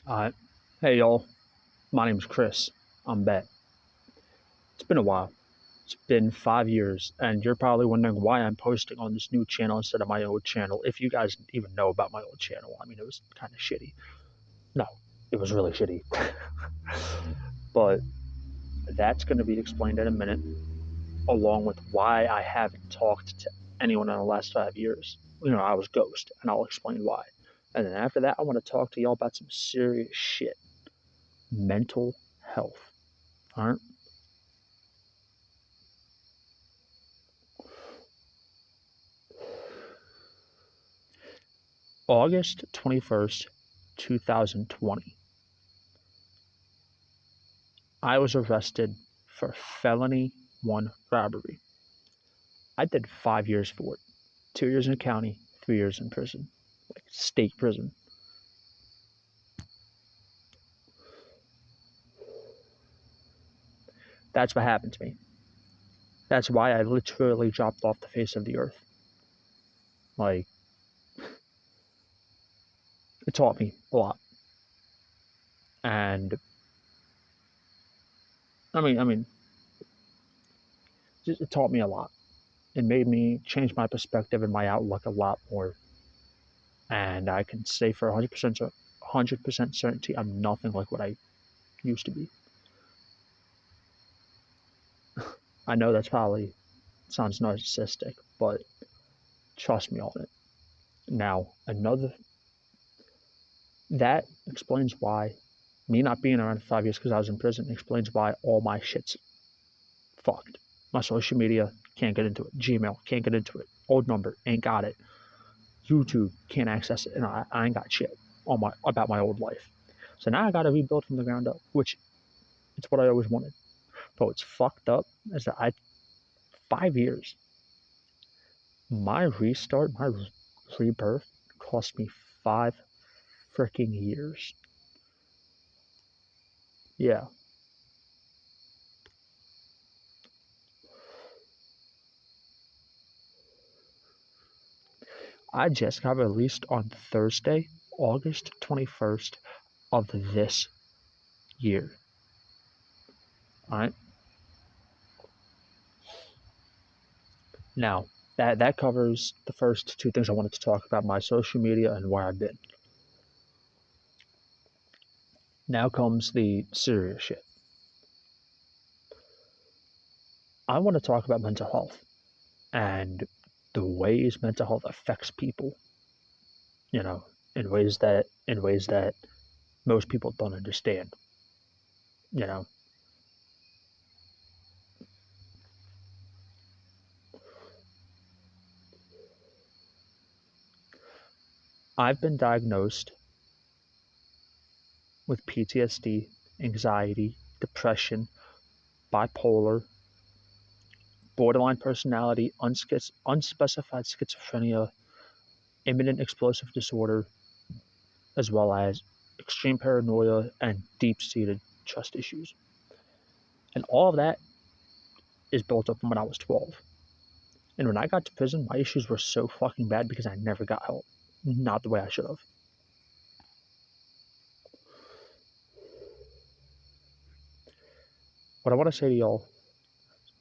Uh, hey y'all, my name's Chris. I'm back. It's been a while. It's been 5 years, and you're probably wondering why I'm posting on this new channel instead of my old channel. If you guys even know about my old channel, I mean, it was kind of shitty. No, it was really shitty. But that's going to be explained in a minute, along with why I haven't talked to anyone in the last 5 years. I was ghost, and I'll explain why. And then after that, I want to talk to y'all about some serious shit mental health. All right? August 21st, 2020, I was arrested for felony one robbery. I did 5 years for it. 2 years in county, 3 years in prison, like state prison. That's what happened to me. That's why I literally dropped off the face of the earth. Like, it taught me a lot. And I mean, it taught me a lot. It made me change my perspective and my outlook a lot more. And I can say for 100% certainty, I'm nothing like what I used to be. I know that's probably sounds narcissistic, but trust me on it. Now, that explains why me not being around for 5 years because I was in prison explains why all my shit's fucked. My social media, can't get into it. Gmail, can't get into it. Old number, ain't got it. YouTube, can't access it. And I ain't got shit about my old life. So now I gotta rebuild from the ground up, which it's what I always wanted. But what's fucked up is that 5 years, my restart, my rebirth cost me 5 freaking years. Yeah. I just got released on Thursday, August 21st of this year. Alright? Now, that covers the first two things I wanted to talk about, my social media and where I've been. Now comes the serious shit. I want to talk about mental health and the ways mental health affects people, you know, in ways that most people don't understand, you know. I've been diagnosed with PTSD, anxiety, depression, bipolar, borderline personality, unspecified schizophrenia, imminent explosive disorder, as well as extreme paranoia and deep seated trust issues. And all of that is built up from when I was 12. And when I got to prison, my issues were so fucking bad because I never got help. Not the way I should have. What I want to say to y'all,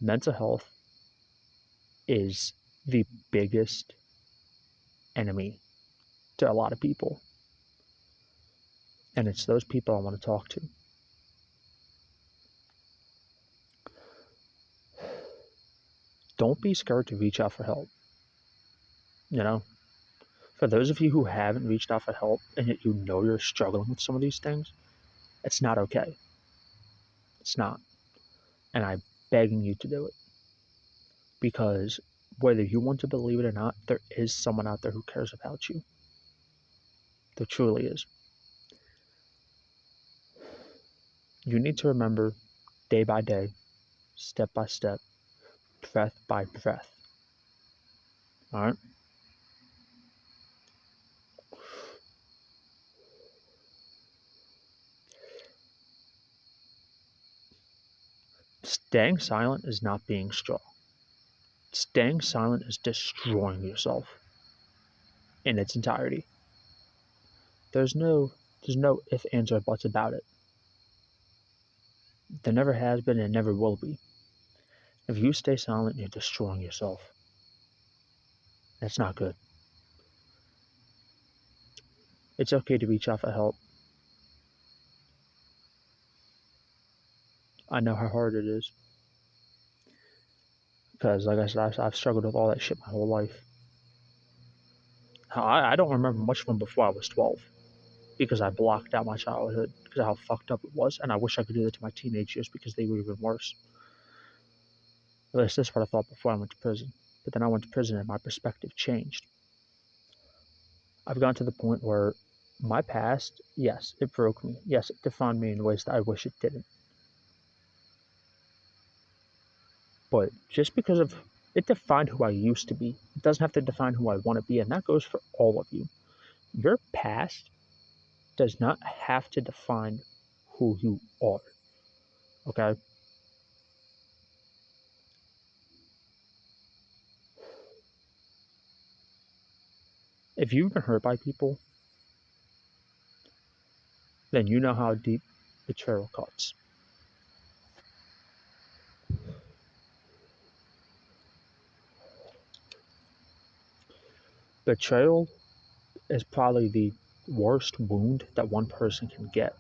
mental health is the biggest enemy to a lot of people. And it's those people I want to talk to. Don't be scared to reach out for help. You know, for those of you who haven't reached out for help and yet you know you're struggling with some of these things, it's not okay. It's not. And I'm begging you to do it. Because whether you want to believe it or not, there is someone out there who cares about you. There truly is. You need to remember day by day, step by step, breath by breath. All right? Staying silent is not being strong. Staying silent is destroying yourself in its entirety. There's no There's no ifs, ands, or buts about it. There never has been and never will be. If you stay silent, you're destroying yourself. That's not good. It's okay to reach out for help. I know how hard it is. Because, like I said, I've struggled with all that shit my whole life. I don't remember much from before I was 12. Because I blocked out my childhood. Because of how fucked up it was. And I wish I could do that to my teenage years because they were even worse. At least that's what I thought before I went to prison. But then I went to prison and my perspective changed. I've gotten to the point where my past, yes, it broke me. Yes, it defined me in ways that I wish it didn't. But just because of it defined who I used to be, it doesn't have to define who I want to be. And that goes for all of you. Your past does not have to define who you are. Okay? If you've been hurt by people, then you know how deep betrayal cuts. Betrayal is probably the worst wound that one person can get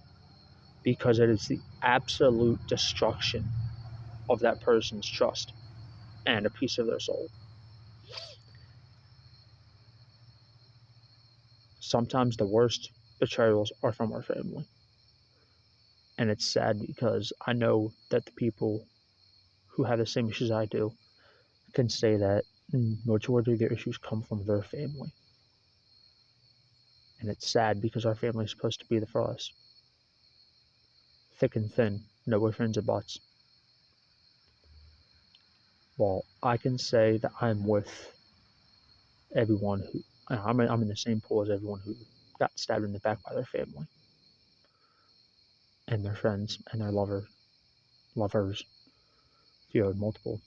because it is the absolute destruction of that person's trust and a piece of their soul. Sometimes the worst betrayals are from our family. And it's sad because I know that the people who have the same issues I do can say that majority of their issues come from their family. And it's sad because our family is supposed to be there for us. Thick and thin, no boyfriends or butts. Well, I can say that I'm with everyone who I'm in the same pool as everyone who got stabbed in the back by their family and their friends and their lovers, if you had multiple.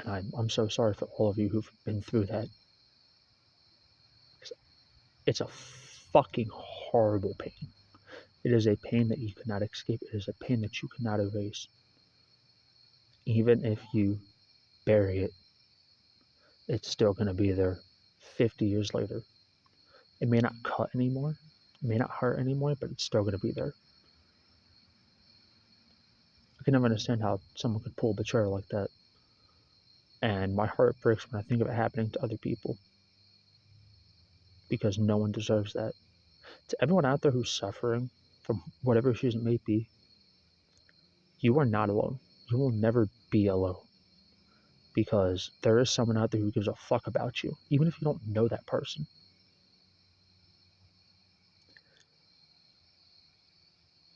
And I'm so sorry for all of you who've been through that. It's a fucking horrible pain. It is a pain that you cannot escape. It is a pain that you cannot erase. Even if you bury it, it's still going to be there 50 years later. It may not cut anymore, it may not hurt anymore, but it's still going to be there. I can never understand how someone could pull a betrayal like that. And my heart breaks when I think of it happening to other people because no one deserves that. To everyone out there who's suffering from whatever issues it may be, you are not alone. You will never be alone because there is someone out there who gives a fuck about you, even if you don't know that person.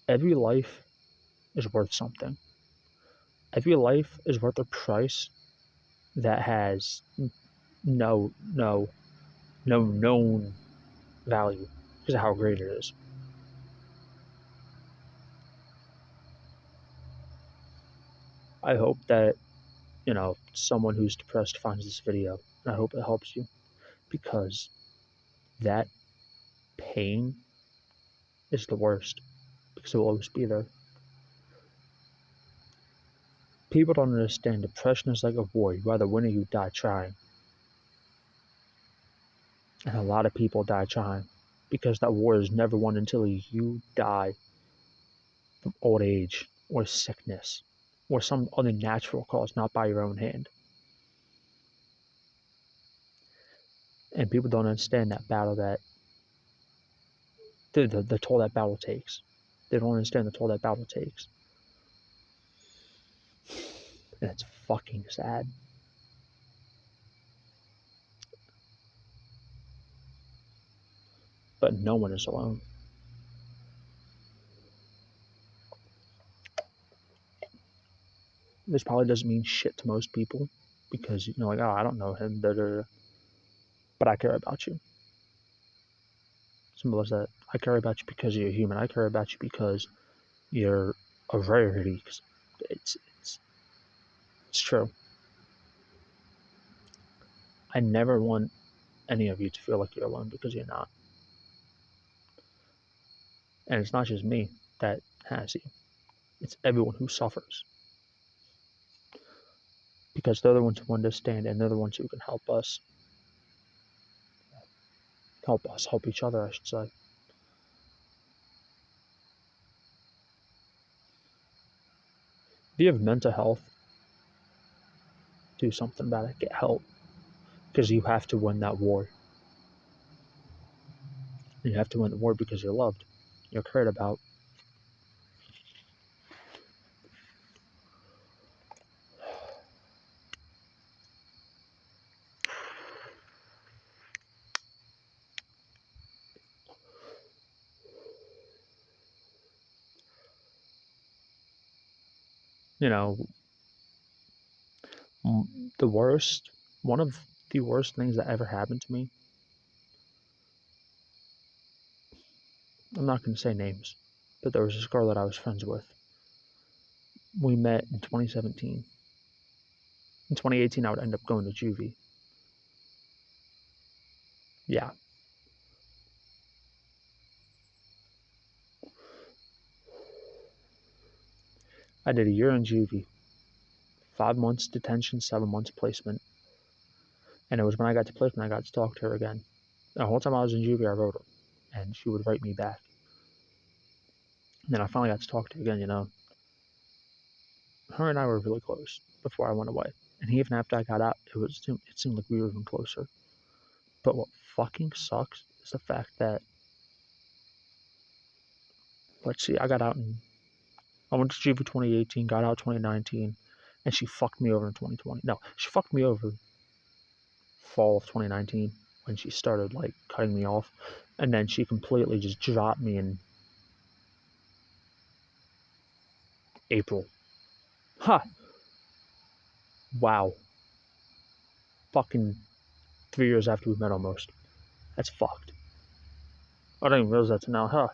Every life is worth something. Every life is worth a price that has no no no known value because of how great it is. I hope that someone who's depressed finds this video, and I hope it helps you because that pain is the worst because it will always be there. People don't understand depression is like a war. You either win or you die trying. And a lot of people die trying because that war is never won until you die from old age or sickness or some other natural cause, not by your own hand. And people don't understand that battle that the toll that battle takes. They don't understand the toll that battle takes. And it's fucking sad. But no one is alone. This probably doesn't mean shit to most people because like, oh, I don't know him, but I care about you. Simple as that. I care about you because you're human. I care about you because you're a rarity. It's it's it's true. I never want any of you to feel like you're alone because you're not. And it's not just me that has you, it's everyone who suffers. Because they're the ones who understand, and they're the ones who can help us. Help each other, I should say. If you have mental health, do something about it. Get help. Because you have to win that war. You have to win the war because you're loved. You're cared about. You know, the worst, one of the worst things that ever happened to me, I'm not going to say names, but there was this girl that I was friends with. We met in 2017. In 2018, I would end up going to juvie. Yeah. I did a year in juvie, 5 months detention, 7 months placement. And it was when I got to placement, I got to talk to her again. The whole time I was in juvie, I wrote her, and she would write me back. And then I finally got to talk to her again, Her and I were really close before I went away. And even after I got out, it seemed like we were even closer. But what fucking sucks is the fact that, let's see, I went to juvie 2018, got out 2019, and she fucked me over in 2020. No, she fucked me over fall of 2019 when she started like cutting me off, and then she completely just dropped me in April. Ha! Wow. Fucking 3 years after we met almost. That's fucked. I didn't even realize that till now, huh?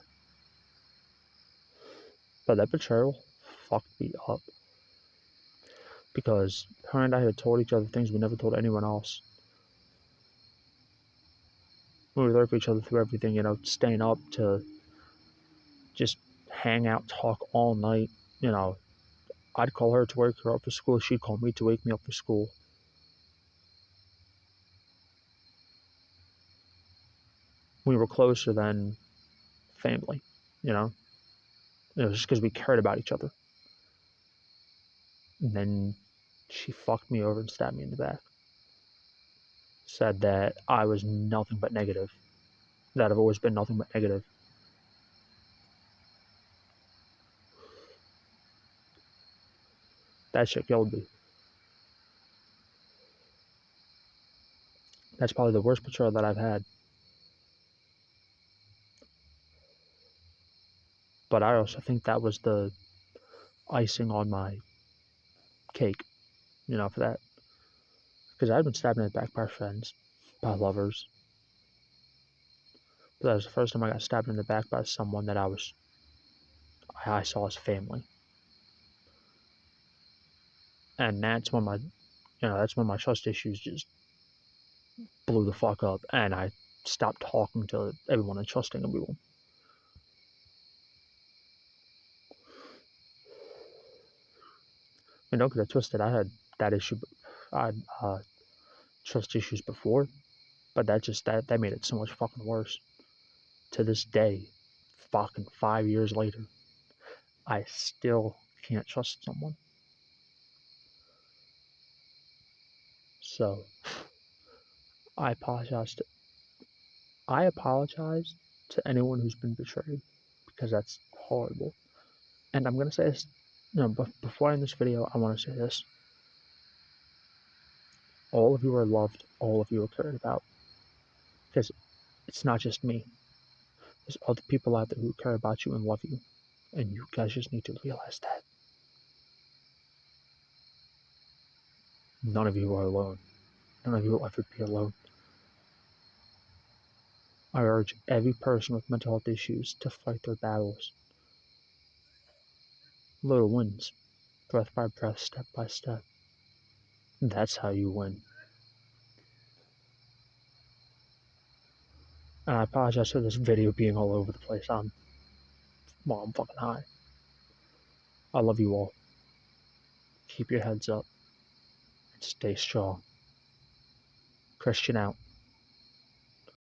But that betrayal fucked me up because her and I had told each other things we never told anyone else. We were there for each other through everything, staying up to just hang out, talk all night. I'd call her to wake her up for school. She'd call me to wake me up for school. We were closer than family, you know? It was just because we cared about each other. And then she fucked me over and stabbed me in the back. Said that I was nothing but negative. That I've always been nothing but negative. That shit killed me. That's probably the worst betrayal that I've had. But I also think that was the icing on my cake, for that. Because I'd been stabbed in the back by friends, by lovers. But that was the first time I got stabbed in the back by someone that I saw as family. And that's when my trust issues just blew the fuck up, and I stopped talking to everyone and trusting everyone. Don't get it twisted. I had that issue. I had trust issues before, but that made it so much fucking worse. To this day, fucking 5 years later, I still can't trust someone. So I apologize to anyone who's been betrayed, because that's horrible. And I'm gonna say this, but before I end this video, I want to say this: all of you are loved, all of you are cared about, because it's not just me. There's other people out there who care about you and love you, and you guys just need to realize that none of you are alone. None of you will ever be alone. I urge every person with mental health issues to fight their battles. Little wins, breath by breath, step by step. That's how you win. And I apologize for this video being all over the place. Well, I'm fucking high. I love you all. Keep your heads up and stay strong. Christian out.